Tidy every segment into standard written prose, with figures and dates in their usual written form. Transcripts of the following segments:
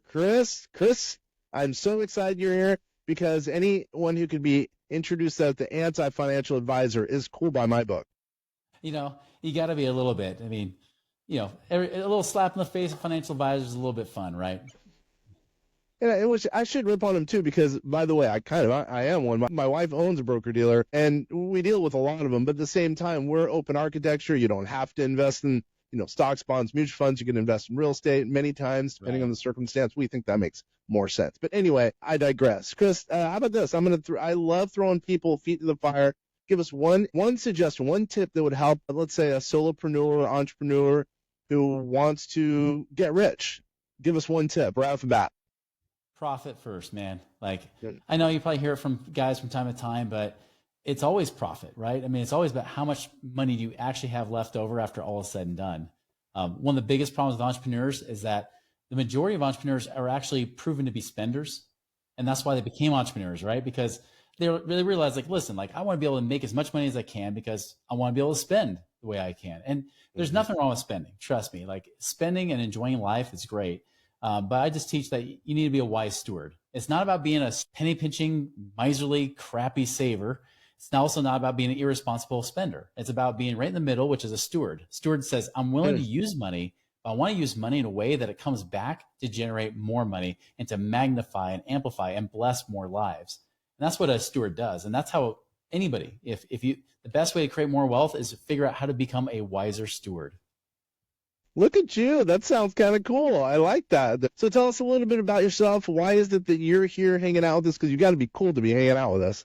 Chris, I'm so excited you're here because anyone who could be introduced as the anti-financial advisor is cool by my book. You got to be a little bit. I mean, a little slap in the face of financial advisors is a little bit fun, right? And I should rip on him too because, by the way, I am one. My wife owns a broker dealer, and we deal with a lot of them. But at the same time, we're open architecture. You don't have to invest in stocks, bonds, mutual funds. You can invest in real estate many times, depending on the circumstance. We think that makes more sense. But anyway, I digress. Chris, how about this? I love throwing people feet to the fire. Give us one suggestion, one tip that would help, let's say, a solopreneur or entrepreneur who wants to get rich. Give us one tip right off the bat. Profit first, man. I know you probably hear it from guys from time to time, but it's always profit, right? I mean, it's always about how much money do you actually have left over after all is said and done. One of the biggest problems with entrepreneurs is that the majority of entrepreneurs are actually proven to be spenders. And that's why they became entrepreneurs, right? Because they really realize, listen, I want to be able to make as much money as I can because I want to be able to spend the way I can. And there's nothing wrong with spending. Trust me, spending and enjoying life is great. But I just teach that you need to be a wise steward. It's not about being a penny pinching, miserly, crappy saver. It's also not about being an irresponsible spender. It's about being right in the middle, which is a steward. Steward says, I'm willing to use money, but I want to use money in a way that it comes back to generate more money and to magnify and amplify and bless more lives. And that's what a steward does. And that's how anybody, the best way to create more wealth is to figure out how to become a wiser steward. Look at you. That sounds kind of cool. I like that. So tell us a little bit about yourself. Why is it that you're here hanging out with us? Because you got to be cool to be hanging out with us.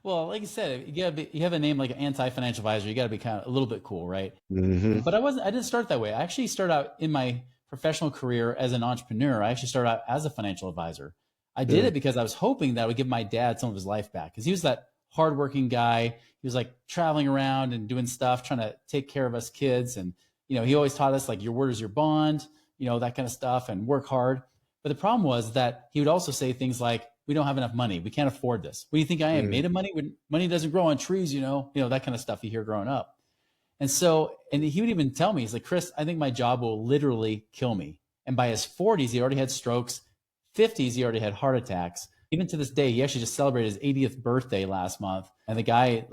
Well, like I said, you have a name like an anti-financial advisor. You got to be kind of a little bit cool, right? Mm-hmm. But I didn't start that way. I actually started out in my professional career as an entrepreneur. I actually started out as a financial advisor. I did it because I was hoping that I would give my dad some of his life back because he was that hardworking guy. He was traveling around and doing stuff, trying to take care of us kids. And he always taught us your word is your bond, that kind of stuff, and work hard. But the problem was that he would also say things like, we don't have enough money. We can't afford this. What do you think I am, made of money? Money doesn't grow on trees, that kind of stuff you hear growing up. And he would even tell me, he's like, Chris, I think my job will literally kill me. And by his 40s, he already had strokes. 50s, he already had heart attacks. Even to this day, he actually just celebrated his 80th birthday last month. And the guy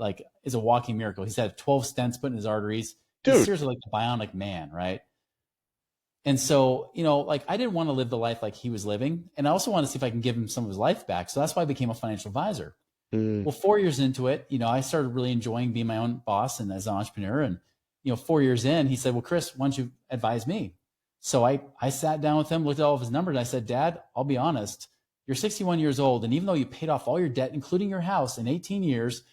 is a walking miracle. He's had 12 stents put in his arteries. Dude. He's seriously a bionic man, right? And so, I didn't want to live the life like he was living. And I also wanted to see if I can give him some of his life back. So that's why I became a financial advisor. Well, 4 years into it, I started really enjoying being my own boss and as an entrepreneur. And, 4 years in, he said, well, Chris, why don't you advise me? So I sat down with him, looked at all of his numbers. And I said, Dad, I'll be honest. You're 61 years old. And even though you paid off all your debt, including your house in 18 years,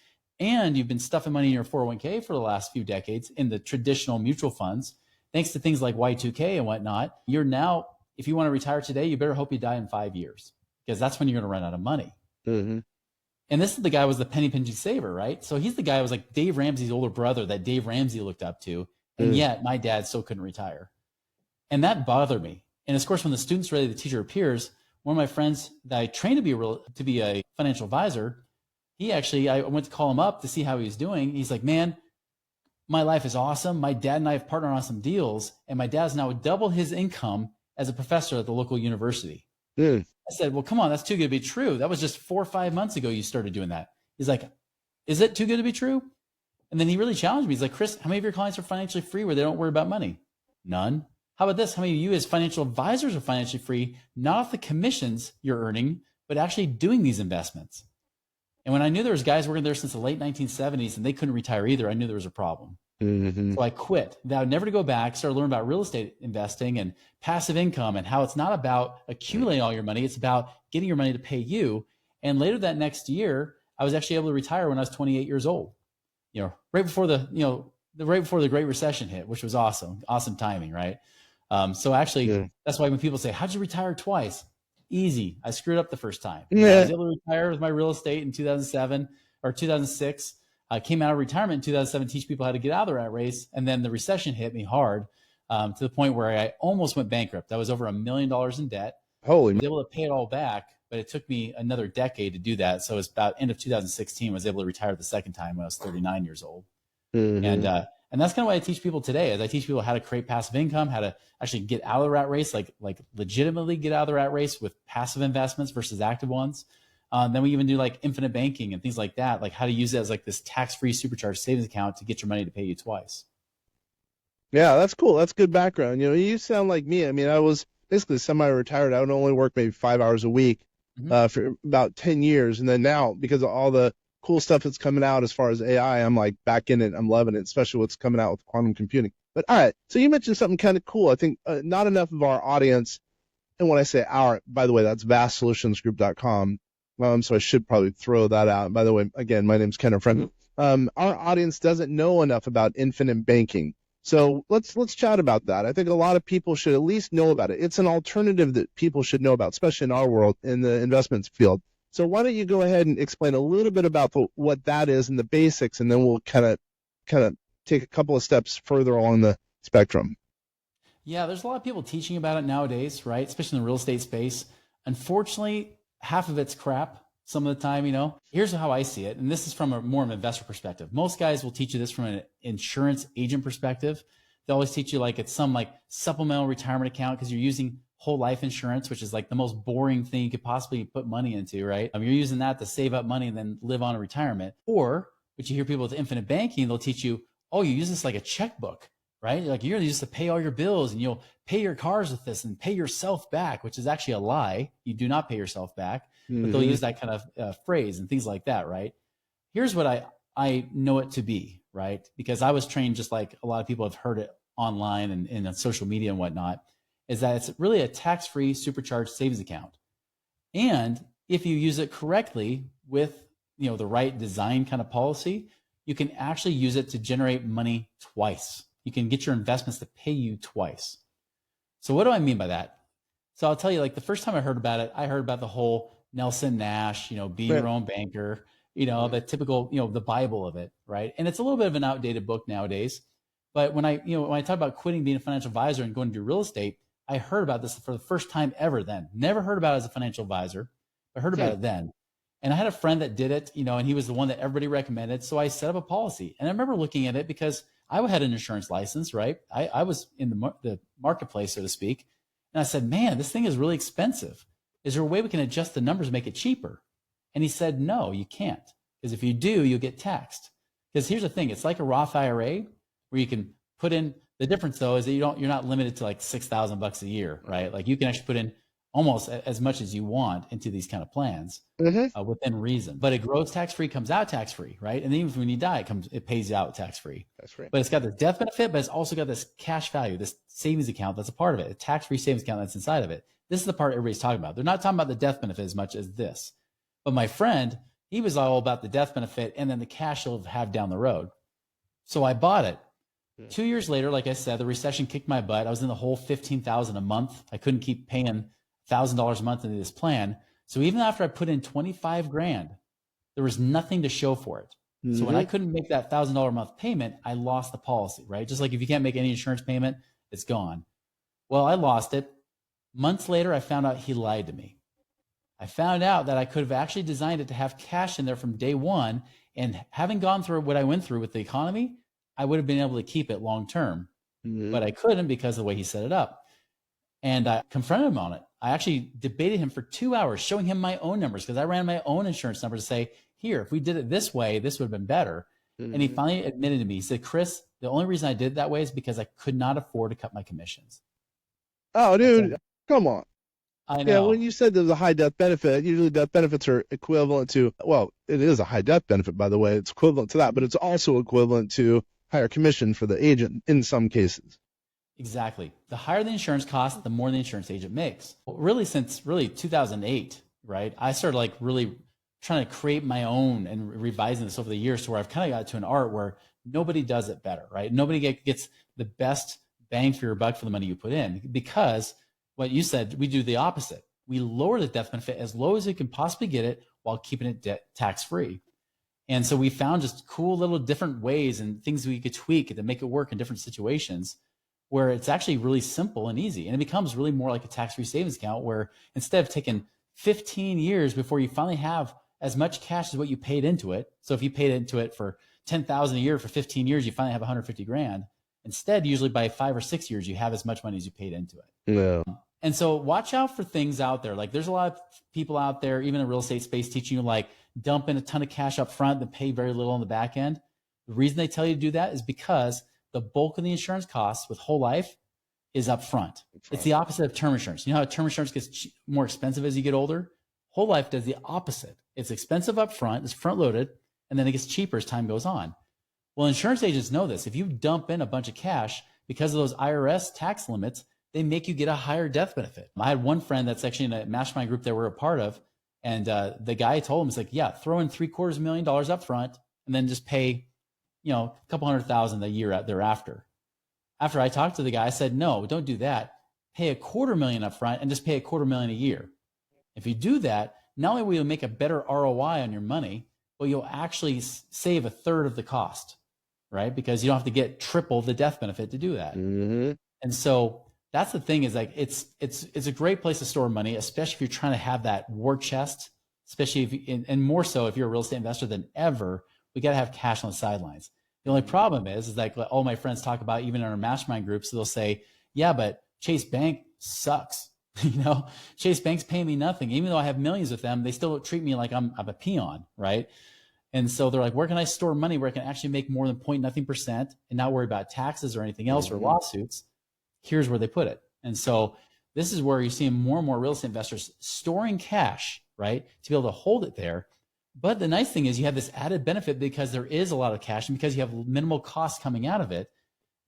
and you've been stuffing money in your 401k for the last few decades in the traditional mutual funds, thanks to things like Y2K and whatnot, you're now, if you want to retire today, you better hope you die in 5 years because that's when you're going to run out of money. Mm-hmm. And this is the guy who was the penny pinching saver, right? So he's the guy who was like Dave Ramsey's older brother that Dave Ramsey looked up to. And yet my dad still couldn't retire. And that bothered me. And of course, when the student's ready, the teacher appears. One of my friends that I trained to be a financial advisor, I went to call him up to see how he was doing. He's like, man, my life is awesome. My dad and I have partnered on some deals, and my dad's now double his income as a professor at the local university. I said, well, come on, that's too good to be true. That was just 4 or 5 months ago you started doing that. He's like, is it too good to be true? And then he really challenged me. He's like, Chris, how many of your clients are financially free where they don't worry about money? None. How about this? How many of you as financial advisors are financially free, not off the commissions you're earning, but actually doing these investments? And when I knew there was guys working there since the late 1970s and they couldn't retire either, I knew there was a problem. Mm-hmm. So I quit. Vowed never to go back, started learning about real estate investing and passive income and how it's not about accumulating all your money. It's about getting your money to pay you. And later that next year, I was actually able to retire when I was 28 years old, right before the Great Recession hit, which was awesome timing, right? So actually, that's why when people say, how'd you retire twice? Easy. I screwed up the first time. I was able to retire with my real estate in 2007 or 2006. I came out of retirement in 2007, teach people how to get out of the rat race. And then the recession hit me hard to the point where I almost went bankrupt. I was over $1 million in debt. Holy! I was able to pay it all back, but it took me another decade to do that. So it was about end of 2016. I was able to retire the second time when I was 39 years old. Mm-hmm. And And that's kind of what I teach people today, is I teach people how to create passive income, how to actually get out of the rat race, like legitimately get out of the rat race with passive investments versus active ones. Then we even do like infinite banking and things like that, like how to use it as like this tax-free supercharged savings account to get your money to pay you twice. Yeah, that's cool. That's good background. You sound like me. I mean, I was basically semi-retired. I would only work maybe 5 hours a week for about 10 years. And then now, because of all the cool stuff that's coming out as far as AI, I'm like back in it. I'm loving it, especially what's coming out with quantum computing. But all right, so you mentioned something kind of cool. I think not enough of our audience, and when I say our, by the way, that's vastsolutionsgroup.com. So I should probably throw that out. By the way, again, my name's Ken, a friend. Our audience doesn't know enough about infinite banking. So let's chat about that. I think a lot of people should at least know about it. It's an alternative that people should know about, especially in our world, in the investments field. So why don't you go ahead and explain a little bit about what that is and the basics, and then we'll kind of take a couple of steps further along the spectrum. Yeah, there's a lot of people teaching about it nowadays, right? Especially in the real estate space. Unfortunately, half of it's crap some of the time. Here's how I see it. And this is from more of an investor perspective. Most guys will teach you this from an insurance agent perspective. They always teach you like it's some like supplemental retirement account because you're using whole life insurance, which is like the most boring thing you could possibly put money into, right? You're using that to save up money and then live on a retirement. Or what you hear people with infinite banking, they'll teach you, oh, you use this like a checkbook, right? Like you're going to use to pay all your bills and you'll pay your cars with this and pay yourself back, which is actually a lie. You do not pay yourself back, but they'll use that kind of phrase and things like that, right? Here's what I know it to be, right? Because I was trained just like a lot of people have heard it online and on social media and whatnot, is that it's really a tax-free supercharged savings account. And if you use it correctly with the right design kind of policy, you can actually use it to generate money twice. You can get your investments to pay you twice. So what do I mean by that? So I'll tell you, like the first time I heard about it, I heard about the whole Nelson Nash, be your own banker, the typical, the Bible of it, right? And it's a little bit of an outdated book nowadays. But when I talk about quitting being a financial advisor and going to do real estate, I heard about this for the first time ever then. Never heard about it as a financial advisor, but heard about it then. And I had a friend that did it, and he was the one that everybody recommended. So I set up a policy. And I remember looking at it because I had an insurance license, right? I was in the marketplace, so to speak. And I said, man, this thing is really expensive. Is there a way we can adjust the numbers and make it cheaper? And he said, no, you can't. Because if you do, you'll get taxed. Because here's the thing. It's like a Roth IRA where you can put in. The difference though is that you're not limited to like $6,000 a year, right? Like you can actually put in almost as much as you want into these kind of plans within reason. But it grows tax-free, comes out tax-free, right? And even when you die, it pays you out tax-free. That's right. But it's got the death benefit, but it's also got this cash value, this savings account that's a part of it, a tax-free savings account that's inside of it. This is the part everybody's talking about. They're not talking about the death benefit as much as this. But my friend, he was all about the death benefit and then the cash he'll have down the road. So I bought it. 2 years later, like I said, the recession kicked my butt. I was in the whole $15,000 a month. I couldn't keep paying $1,000 a month into this plan. So even after I put in 25 grand, there was nothing to show for it. So when I couldn't make that $1,000 a month payment, I lost the policy, right? Just like if you can't make any insurance payment, it's gone. Well, I lost it. Months later, I found out he lied to me. I found out that I could have actually designed it to have cash in there from day one. And having gone through what I went through with the economy, I would have been able to keep it long term, but I couldn't because of the way he set it up. And I confronted him on it. I actually debated him for 2 hours, showing him my own numbers because I ran my own insurance numbers to say, here, if we did it this way, this would have been better. And he finally admitted to me, he said, Chris, the only reason I did it that way is because I could not afford to cut my commissions. Oh, dude, come on. I know. Yeah, when you said there's a high death benefit, usually death benefits are equivalent to, well, it is a high death benefit, by the way. It's equivalent to that, but it's also equivalent to higher commission for the agent in some cases. Exactly. The higher the insurance cost, the more the insurance agent makes. Well, really, since 2008, right? I started really trying to create my own and revising this over the years to where I've kind of got to an art where nobody does it better, right? Nobody gets the best bang for your buck for the money you put in, because what you said, we do the opposite. We lower the death benefit as low as you can possibly get it while keeping it tax-free. And so we found just cool little different ways and things we could tweak to make it work in different situations where it's actually really simple and easy. And it becomes really more like a tax-free savings account where instead of taking 15 years before you finally have as much cash as what you paid into it. So if you paid into it for $10,000 a year for 15 years, you finally have 150 grand. Instead, usually by 5 or 6 years, you have as much money as you paid into it. Yeah. And so watch out for things out there. Like there's a lot of people out there, even in real estate space, teaching you like dump in a ton of cash up front and pay very little on the back end. The reason they tell you to do that is because the bulk of the insurance costs with whole life is up front. It's the opposite of term insurance. You know how term insurance gets more expensive as you get older? Whole life does the opposite. It's expensive up front, it's front loaded, and then it gets cheaper as time goes on. Well, insurance agents know this. If you dump in a bunch of cash because of those IRS tax limits, they make you get a higher death benefit. I had one friend that's actually in a mastermind group that we're a part of. And the guy told him, he's like, yeah, throw in $750,000 up front and then just pay, a couple $100,000 a year thereafter. After I talked to the guy, I said, no, don't do that. Pay $250,000 up front and just pay $250,000 a year. If you do that, not only will you make a better ROI on your money, but you'll actually save a third of the cost, right? Because you don't have to get triple the death benefit to do that. Mm-hmm. And so that's the thing is like, it's a great place to store money, especially if you're trying to have that war chest, especially if and more so if you're a real estate investor than ever, we got to have cash on the sidelines. The only problem is like all my friends talk about, even in our mastermind groups, they'll say, yeah, but Chase Bank sucks. Chase Bank's paying me nothing. Even though I have millions with them, they still treat me like I'm a peon, right? And so they're like, where can I store money where I can actually make more than 0.nothing% and not worry about taxes or anything else or lawsuits? Here's where they put it. And so this is where you're seeing more and more real estate investors storing cash, right, to be able to hold it there. But the nice thing is you have this added benefit because there is a lot of cash and because you have minimal costs coming out of it.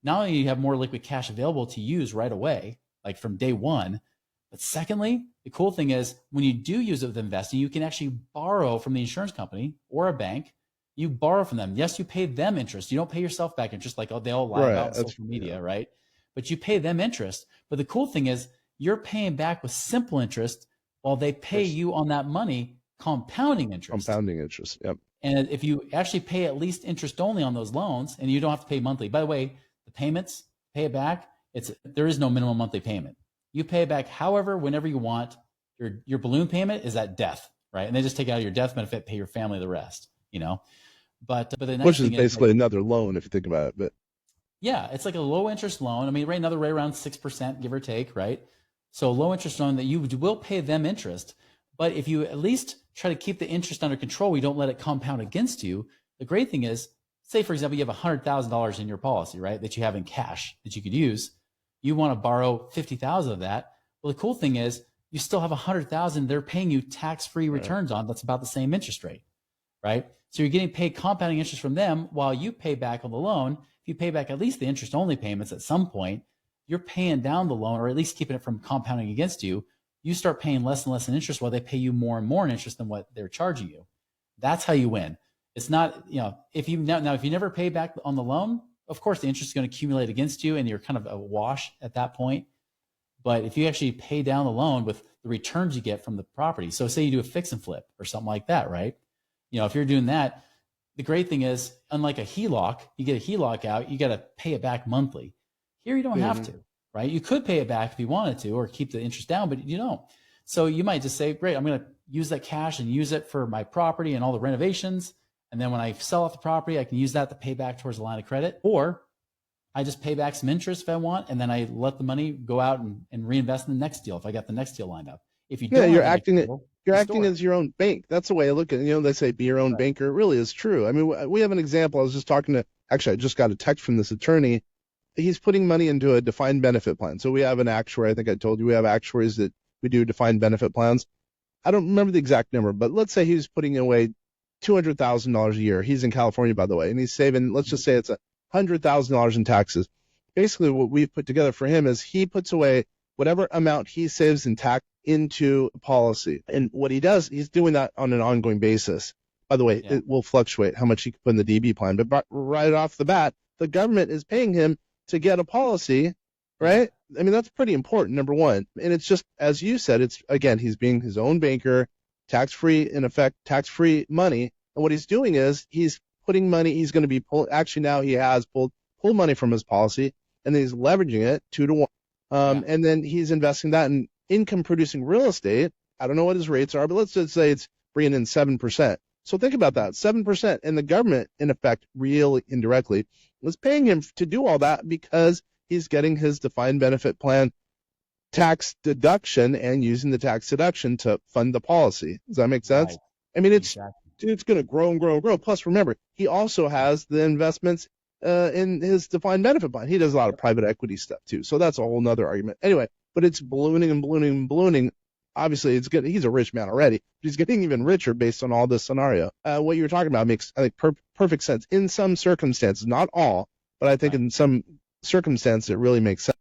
Not only do you have more liquid cash available to use right away, like from day one, but secondly, the cool thing is when you do use it with investing, you can actually borrow from the insurance company or a bank. You borrow from them. Yes, you pay them interest. You don't pay yourself back interest like they all lie about on social media, right? But you pay them interest. But the cool thing is you're paying back with simple interest while they pay you on that money compounding interest. Compounding interest, yep. And if you actually pay at least interest only on those loans and you don't have to pay monthly. By the way, the payments, pay it back, there is no minimum monthly payment. You pay it back however, whenever you want. Your balloon payment is at death, right? And they just take out your death benefit, pay your family the rest, But the nice which is thing basically another loan if you think about it. But yeah, it's like a low interest loan. I mean, right now they're right around 6%, give or take, right? So low interest loan that you will pay them interest. But if you at least try to keep the interest under control, you don't let it compound against you. The great thing is, say, for example, you have $100,000 in your policy, right, that you have in cash that you could use. You want to borrow $50,000 of that. Well, the cool thing is you still have $100,000 they're paying you tax-free returns on. That's about the same interest rate, right? So you're getting paid compounding interest from them while you pay back on the loan. If you pay back at least the interest-only payments at some point, you're paying down the loan or at least keeping it from compounding against you. You start paying less and less in interest while they pay you more and more in interest than what they're charging you. That's how you win. It's not, if you never pay back on the loan, of course the interest is going to accumulate against you and you're kind of a wash at that point. But if you actually pay down the loan with the returns you get from the property, so say you do a fix and flip or something like that, right? If you're doing that, the great thing is, unlike a HELOC, you get a HELOC out, you got to pay it back monthly. Here you don't have to, right? You could pay it back if you wanted to or keep the interest down, but you don't. So you might just say, great, I'm going to use that cash and use it for my property and all the renovations. And then when I sell off the property, I can use that to pay back towards the line of credit. Or I just pay back some interest if I want, and then I let the money go out and reinvest in the next deal if I got the next deal lined up. If you don't, you're acting as your own bank. That's the way I look at it. They say be your own banker. It really is true. I mean, we have an example. I was just talking to, actually, I just got a text from this attorney. He's putting money into a defined benefit plan. So we have an actuary. I think I told you we have actuaries that we do defined benefit plans. I don't remember the exact number, but let's say he's putting away $200,000 a year. He's in California, by the way, and he's saving, let's just say it's $100,000 in taxes. Basically, what we've put together for him is he puts away whatever amount he saves in tax into a policy. And what he does, he's doing that on an ongoing basis. By the way, it will fluctuate how much he can put in the DB plan. But right off the bat, the government is paying him to get a policy, right? I mean, that's pretty important, number one. And it's just, as you said, it's, again, he's being his own banker, tax-free, in effect, tax-free money. And what he's doing is he's putting money, he's going to be actually now he has pulled money from his policy, and then he's leveraging it 2 to 1. And then he's investing that in income producing real estate. I don't know what his rates are, but let's just say it's bringing in 7%. So think about that, 7%. And the government, in effect, really indirectly, was paying him to do all that because he's getting his defined benefit plan tax deduction and using the tax deduction to fund the policy. Does that make sense? Right. I mean, Exactly. it's going to grow and grow and grow. Plus, remember, he also has the investments in his defined benefit plan. He does a lot of private equity stuff too. So that's a whole nother argument. Anyway, but it's ballooning and ballooning and ballooning. Obviously, it's good. He's a rich man already, but he's getting even richer based on all this scenario. What you were talking about makes, I think, perfect sense in some circumstances, not all, but I think in some circumstances it really makes sense.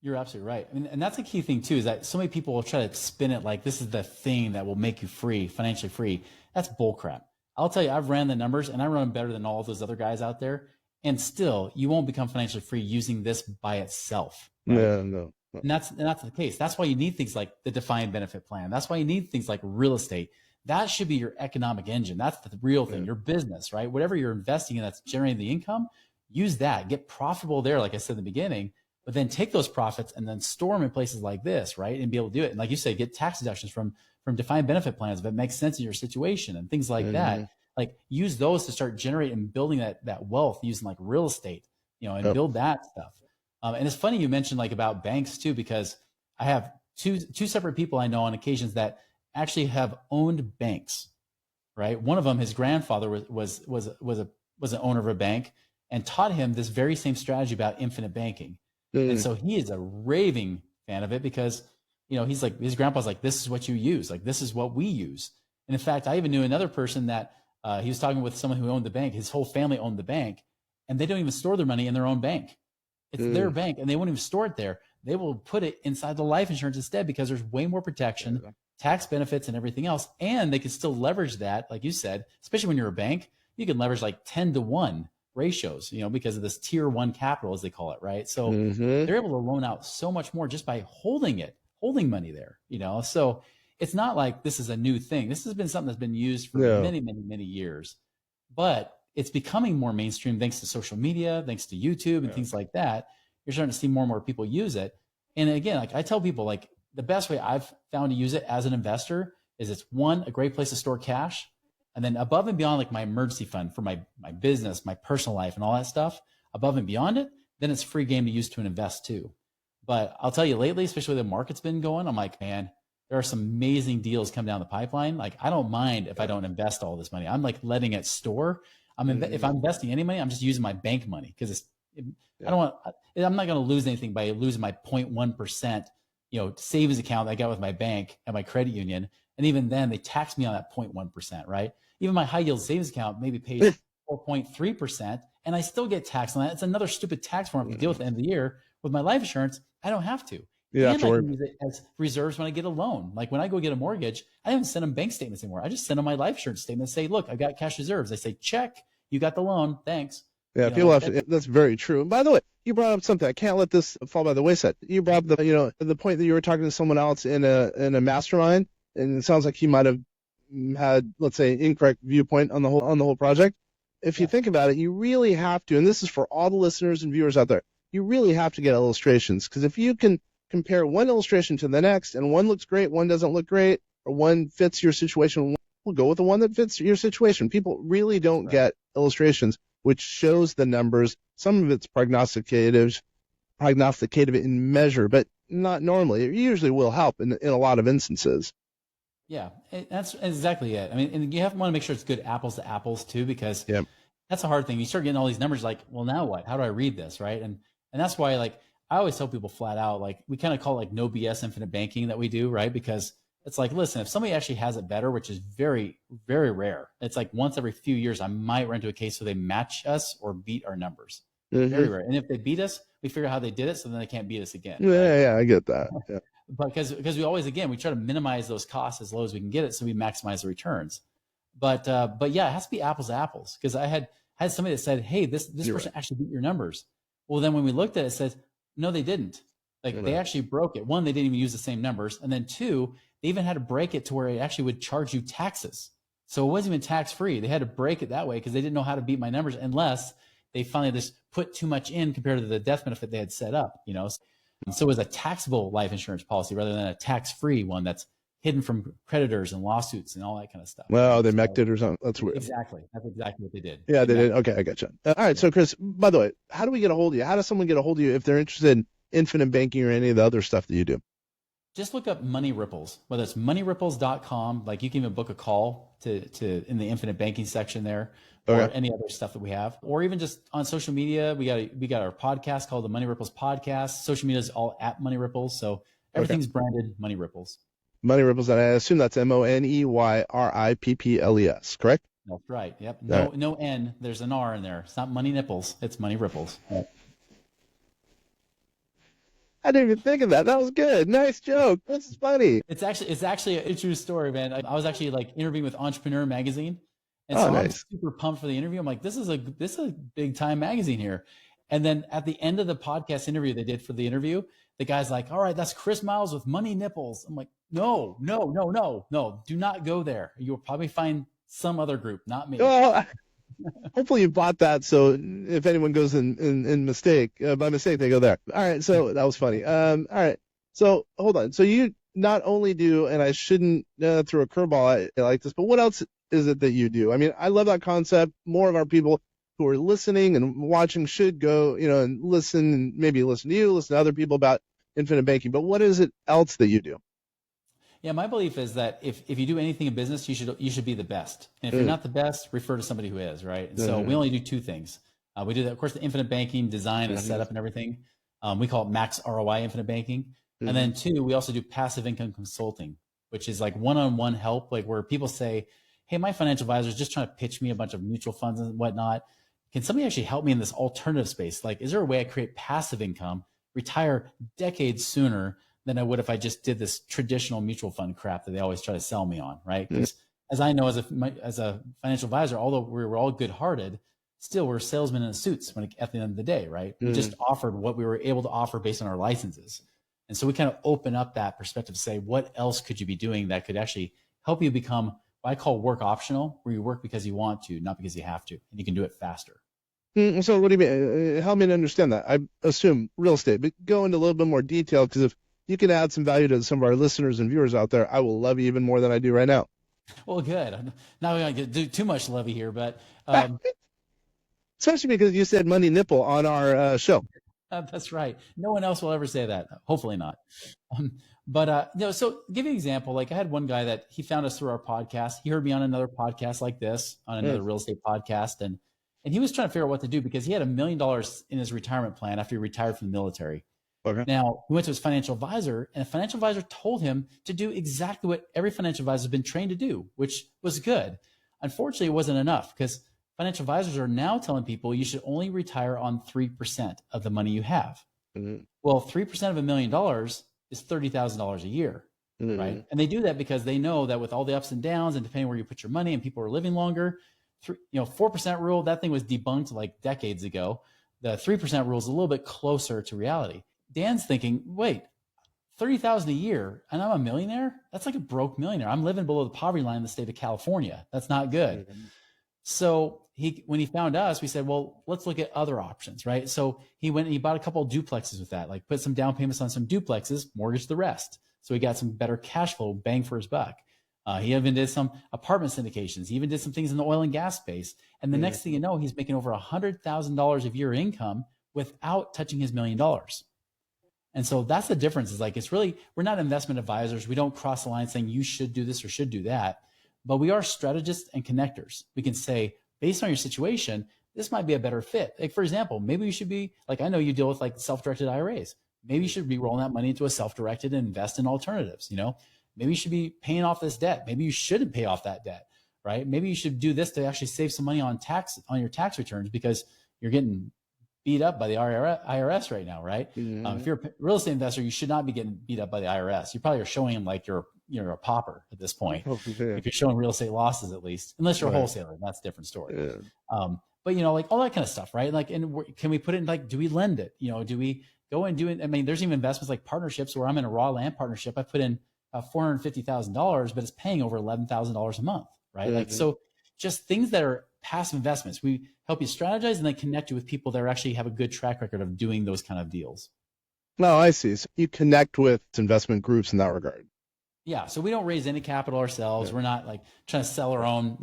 You're absolutely right. I mean, and that's a key thing too, is that so many people will try to spin it like this is the thing that will make you free, financially free. That's bullcrap. I'll tell you, I've ran the numbers and I run them better than all of those other guys out there. And still, you won't become financially free using this by itself. Right? Yeah, no. And that's the case. That's why you need things like the defined benefit plan. That's why you need things like real estate. That should be your economic engine. That's the real thing, your business, right? Whatever you're investing in that's generating the income, use that. Get profitable there, like I said in the beginning, but then take those profits and then store them in places like this, right? And be able to do it. And like you said, get tax deductions from defined benefit plans if it makes sense in your situation and things like that. Like use those to start generating and building that wealth using like real estate, and build that stuff. And it's funny you mentioned like about banks too, because I have two separate people I know on occasions that actually have owned banks, right? One of them, his grandfather was an owner of a bank and taught him this very same strategy about infinite banking. And so he is a raving fan of it because, he's like, his grandpa's like, this is what you use. Like, this is what we use. And in fact, I even knew another person that he was talking with someone who owned the bank. His whole family owned the bank and they don't even store their money in their own bank. It's their bank and they won't even store it there. They will put it inside the life insurance instead because there's way more protection, tax benefits and everything else. And they can still leverage that. Like you said, especially when you're a bank, you can leverage like 10-to-1 ratios, because of this tier 1 capital, as they call it. Right. So they're able to loan out so much more just by holding money there, so it's not like this is a new thing. This has been something that's been used for many, many, many years, but it's becoming more mainstream thanks to social media, thanks to YouTube and things like that. You're starting to see more and more people use it. And again, like I tell people, like the best way I've found to use it as an investor is it's one, a great place to store cash. And then above and beyond like my emergency fund for my business, my personal life and all that stuff, above and beyond it, then it's free game to use to invest too. But I'll tell you lately, especially the market's been going, I'm like, man, there are some amazing deals come down the pipeline. Like I don't mind if I don't invest all this money. I'm like letting it store. If I'm investing any money, I'm just using my bank money because I'm not going to lose anything by losing my 0.1%, savings account that I got with my bank at my credit union. And even then they tax me on that 0.1%, right? Even my high yield savings account maybe pays 4.3% and I still get taxed on that. It's another stupid tax form I have to deal with at the end of the year. With my life insurance, I don't have to. And I can use it as reserves when I get a loan. Like when I go get a mortgage, I don't send them bank statements anymore. I just send them my life insurance statement and say, look, I've got cash reserves. They say, check, you got the loan. Thanks. Yeah, people have to, that's very true. And by the way, you brought up something. I can't let this fall by the wayside. You brought up the point that you were talking to someone else in a mastermind, and it sounds like he might have had, let's say, incorrect viewpoint on the whole project. If you think about it, you really have to, and this is for all the listeners and viewers out there, you really have to get illustrations, because if you can compare one illustration to the next and one looks great, one doesn't look great, or one fits your situation, we'll go with the one that fits your situation. People really don't get illustrations, which shows the numbers. Some of it's prognosticative in measure, but not normally. It usually will help in a lot of instances. Yeah, that's exactly it. I mean, and you want to make sure it's good apples to apples too, because that's a hard thing. You start getting all these numbers like, well, now what? How do I read this, right? And that's why, like, I always tell people flat out, like, we kind of call it like no BS infinite banking that we do, right? Because it's like, listen, if somebody actually has it better, which is very, very rare, it's like once every few years, I might run into a case where they match us or beat our numbers. Very rare. And if they beat us, we figure out how they did it, so then they can't beat us again. Yeah, I get that. Yeah. But because we always, again, we try to minimize those costs as low as we can get it, so we maximize the returns. But yeah, it has to be apples to apples. Because I had somebody that said, hey, this person actually beat your numbers. Well, then when we looked at it, it says, no, they didn't. Like they actually broke it. One, they didn't even use the same numbers. And then two, they even had to break it to where it actually would charge you taxes. So it wasn't even tax free. They had to break it that way because they didn't know how to beat my numbers unless they finally just put too much in compared to the death benefit they had set up, So it was a taxable life insurance policy rather than a tax-free one that's hidden from creditors and lawsuits and all that kind of stuff. Well, Right? they So, mec'd it or something. That's weird. exactly. That's exactly what they did. Yeah, they did. mec'd Okay, I gotcha. All right. Yeah. So, Chris, by the way, how do we get a hold of you? How does someone get a hold of you if they're interested in infinite banking or any of the other stuff that you do? Just look up Money Ripples, whether it's moneyripples.com, like you can even book a call to in the infinite banking section there, or Okay. any other stuff that we have, or even just on social media. We got our podcast called the Money Ripples Podcast. Social media is all at Money Ripples, so everything's branded Money Ripples. Money Ripples, and I assume that's MoneyRipples, correct? That's right. Yep. All No, right. no N. There's an R in there. It's not Money Nipples. It's Money Ripples. Yep. I didn't even think of that. That was good. Nice joke. That's funny. It's actually a true story, man. I was actually like interviewing with Entrepreneur Magazine, and Oh, so I'm nice. super pumped for the interview. I'm like, this is a big time magazine here. And then at the end of the podcast interview they did for the interview, the guy's like, "All right, that's Chris Miles with Money Nipples." I'm like, "No, do not go there. You'll probably find some other group, not me." Well, hopefully you bought that, so if anyone goes in mistake, by mistake, they go there. All right, so that was funny. All right, so hold on. So you not only do, and I shouldn't throw a curveball I like this, but what else is it that you do? I mean, I love that concept. More of our people who are listening and watching should go, and listen, and maybe listen to you, listen to other people about infinite banking. But what is it else that you do? Yeah, my belief is that if you do anything in business, you should be the best. And if you're not the best, refer to somebody who is, right? And so we only do two things. We do that, of course, the infinite banking design and setup and everything. We call it max ROI infinite banking. And then two, we also do passive income consulting, which is like one-on-one help, like where people say, "Hey, my financial advisor is just trying to pitch me a bunch of mutual funds and whatnot. Can somebody actually help me in this alternative space? Like, is there a way I create passive income, retire decades sooner than I would if I just did this traditional mutual fund crap that they always try to sell me on," right? Because as I know, as a financial advisor, although we were all good-hearted, still we're salesmen in suits at the end of the day, right? We just offered what we were able to offer based on our licenses. And so we kind of open up that perspective to say, what else could you be doing that could actually help you become what I call work optional, where you work because you want to, not because you have to, and you can do it faster. So what do you mean? Help me to understand that. I assume real estate, but go into a little bit more detail, because if you can add some value to some of our listeners and viewers out there, I will love you even more than I do right now. Well, good. I'm not going to do too much lovey here, but Especially because you said Money Nipple on our show. That's right. No one else will ever say that. Hopefully not. So give you an example. Like I had one guy that he found us through our podcast. He heard me on another podcast like this, on another real estate podcast. And he was trying to figure out what to do because he had $1 million in his retirement plan after he retired from the military. Okay. Now he went to his financial advisor, and the financial advisor told him to do exactly what every financial advisor has been trained to do, which was good. Unfortunately, it wasn't enough, because financial advisors are now telling people you should only retire on 3% of the money you have. Well, 3% of $1 million is $30,000 a year, right? And they do that because they know that with all the ups and downs, and depending where you put your money, and people are living longer, 4% rule, that thing was debunked like decades ago. The 3% rule is a little bit closer to reality. Dan's thinking, wait, 30,000 a year and I'm a millionaire? That's like a broke millionaire. I'm living below the poverty line in the state of California. That's not good. So when he found us, we said, well, let's look at other options, right? So he went and he bought a couple of duplexes with that, like put some down payments on some duplexes, mortgaged the rest. So he got some better cash flow, bang for his buck. He even did some apartment syndications. He even did some things in the oil and gas space. And the next thing you know, he's making over $100,000 a year income without touching his $1 million. And so that's the difference. Is like, it's really, we're not investment advisors. We don't cross the line saying you should do this or should do that, but we are strategists and connectors. We can say, based on your situation, this might be a better fit. Like, for example, maybe you should be like, I know you deal with like self-directed IRAs. Maybe you should be rolling that money into a self-directed and invest in alternatives. Maybe you should be paying off this debt. Maybe you shouldn't pay off that debt, right? Maybe you should do this to actually save some money on your tax returns, because you're getting beat up by the IRS right now, right? If you're a real estate investor, you should not be getting beat up by the IRS. You probably are showing them like you're a pauper at this point. If you're showing real estate losses, at least, unless you're a wholesaler, that's a different story. But like all that kind of stuff, right? Like, and can we put it in, like, do we lend it? Do we go and do it? I mean, there's even investments like partnerships where I'm in a raw land partnership. I put in $450,000, but it's paying over $11,000 a month, right? Like, so just things that are passive investments. We help you strategize and then connect you with people that actually have a good track record of doing those kind of deals. No, I see. So you connect with investment groups in that regard. Yeah, so we don't raise any capital ourselves. Yeah. We're not like trying to sell our own,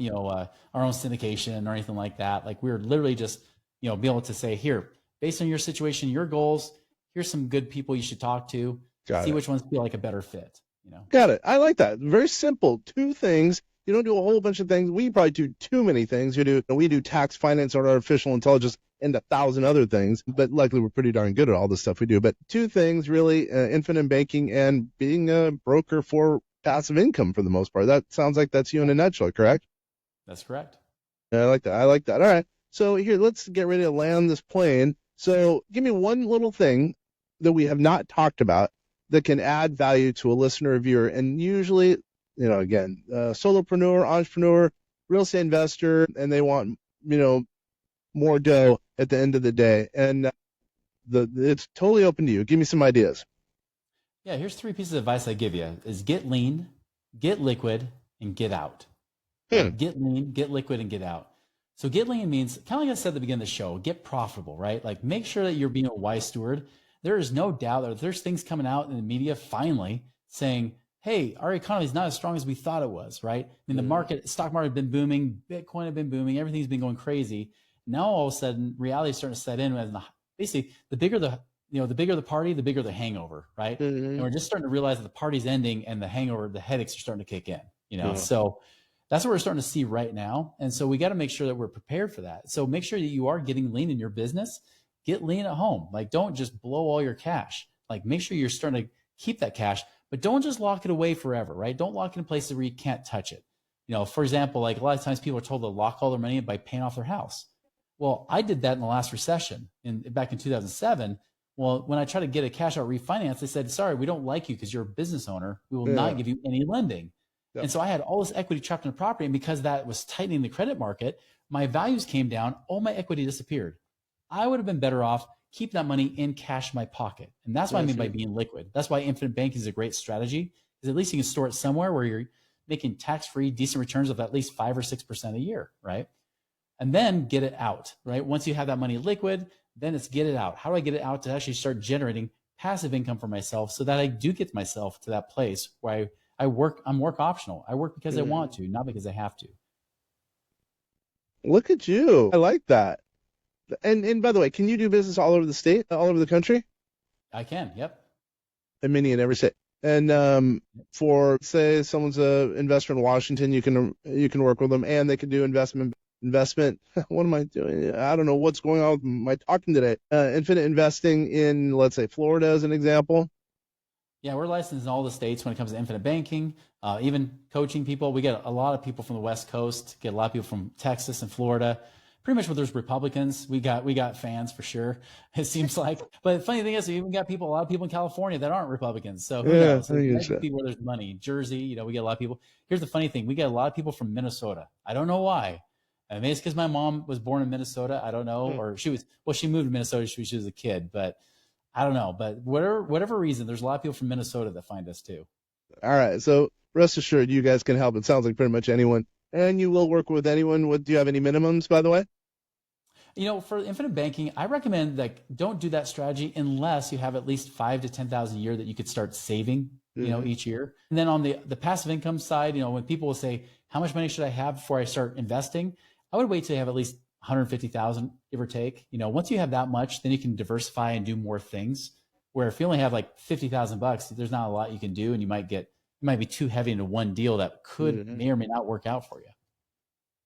our own syndication or anything like that. Like we're literally just, be able to say, here, based on your situation, your goals, here's some good people you should talk to. Got See it. which ones feel like a better fit. Got it. I like that. Very simple. Two things. You don't do a whole bunch of things. We probably do too many things. We do tax, finance, or artificial intelligence, and 1,000 other things. But luckily, we're pretty darn good at all the stuff we do. But two things really: infinite banking and being a broker for passive income for the most part. That sounds like that's you in a nutshell, correct? That's correct. Yeah, I like that. I like that. All right. So here, let's get ready to land this plane. So give me one little thing that we have not talked about that can add value to a listener or viewer. And usually, again, solopreneur, entrepreneur, real estate investor, and they want, more dough at the end of the day. And it's totally open to you. Give me some ideas. Yeah, here's 3 pieces of advice I give you is get lean, get liquid, and get out. Get lean, get liquid, and get out. So get lean means, kind of like I said at the beginning of the show, get profitable, right? Like make sure that you're being a wise steward. There is no doubt that there's things coming out in the media finally saying, hey, our economy is not as strong as we thought it was, right? I mean, the stock market had been booming, Bitcoin had been booming, everything's been going crazy. Now all of a sudden, reality is starting to set in. And basically, the bigger the party, the bigger the hangover, right? And we're just starting to realize that the party's ending and the hangover, the headaches are starting to kick in, So that's what we're starting to see right now. And so we got to make sure that we're prepared for that. So make sure that you are getting lean in your business. Get lean at home. Like don't just blow all your cash. Like make sure you're starting to keep that cash, but don't just lock it away forever, right? Don't lock it in places where you can't touch it. For example, like a lot of times people are told to lock all their money by paying off their house. Well, I did that in the last recession back in 2007. Well, when I tried to get a cash out refinance, they said, sorry, we don't like you because you're a business owner. We will not give you any lending. Yep. And so I had all this equity trapped in the property. And because that was tightening the credit market, my values came down. All my equity disappeared. I would have been better off keeping that money in cash in my pocket. And that's what I mean by being liquid. That's why infinite banking is a great strategy, because at least you can store it somewhere where you're making tax-free, decent returns of at least 5 or 6% a year, right? And then get it out, right? Once you have that money liquid, then it's get it out. How do I get it out to actually start generating passive income for myself so that I do get myself to that place where I'm work optional. I work because I want to, not because I have to. Look at you. I like that. And by the way, can you do business all over the state, all over the country? I can, yep. And many in every state. And for, say, someone's an investor in Washington, you can work with them, and they can do investment. What am I doing? I don't know what's going on with my talking today. Infinite investing in, let's say, Florida as an example. Yeah, we're licensed in all the states when it comes to infinite banking, even coaching people. We get a lot of people from the West Coast, get a lot of people from Texas and Florida. Pretty much where there's Republicans, we got fans for sure, it seems like. But the funny thing is, we even got a lot of people in California that aren't Republicans. So who knows? People where there's money. Jersey, we get a lot of people. Here's the funny thing. We get a lot of people from Minnesota. I don't know why. I mean, it's because my mom was born in Minnesota. I don't know. Or she moved to Minnesota when she was a kid, but I don't know. But whatever reason, there's a lot of people from Minnesota that find us too. All right. So rest assured, you guys can help. It sounds like pretty much anyone. And you will work with anyone. Do you have any minimums, by the way? For infinite banking, I recommend don't do that strategy unless you have at least 5,000 to 10,000 a year that you could start saving, each year. And then on the passive income side, when people will say, how much money should I have before I start investing? I would wait till you have at least 150,000, give or take. Once you have that much, then you can diversify and do more things. Where if you only have like $50,000, there's not a lot you can do, and you might be too heavy into one deal that could may or may not work out for you.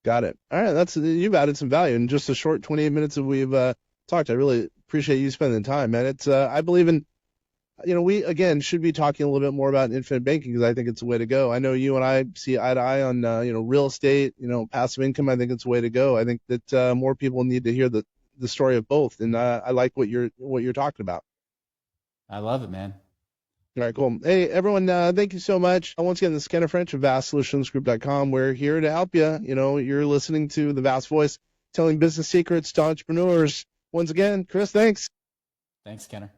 Got it. All right, you've added some value in just a short 28 minutes that we've talked. I really appreciate you spending the time, man. It's I believe in, we again should be talking a little bit more about infinite banking because I think it's the way to go. I know you and I see eye to eye on real estate, passive income. I think it's the way to go. I think that more people need to hear the story of both, and I like what you're talking about. I love it, man. All right, cool. Hey, everyone, thank you so much. Once again, this is Kenneth French of VastSolutionsGroup.com. We're here to help you. You're listening to the Vast Voice, telling business secrets to entrepreneurs. Once again, Chris, thanks. Thanks, Kenner.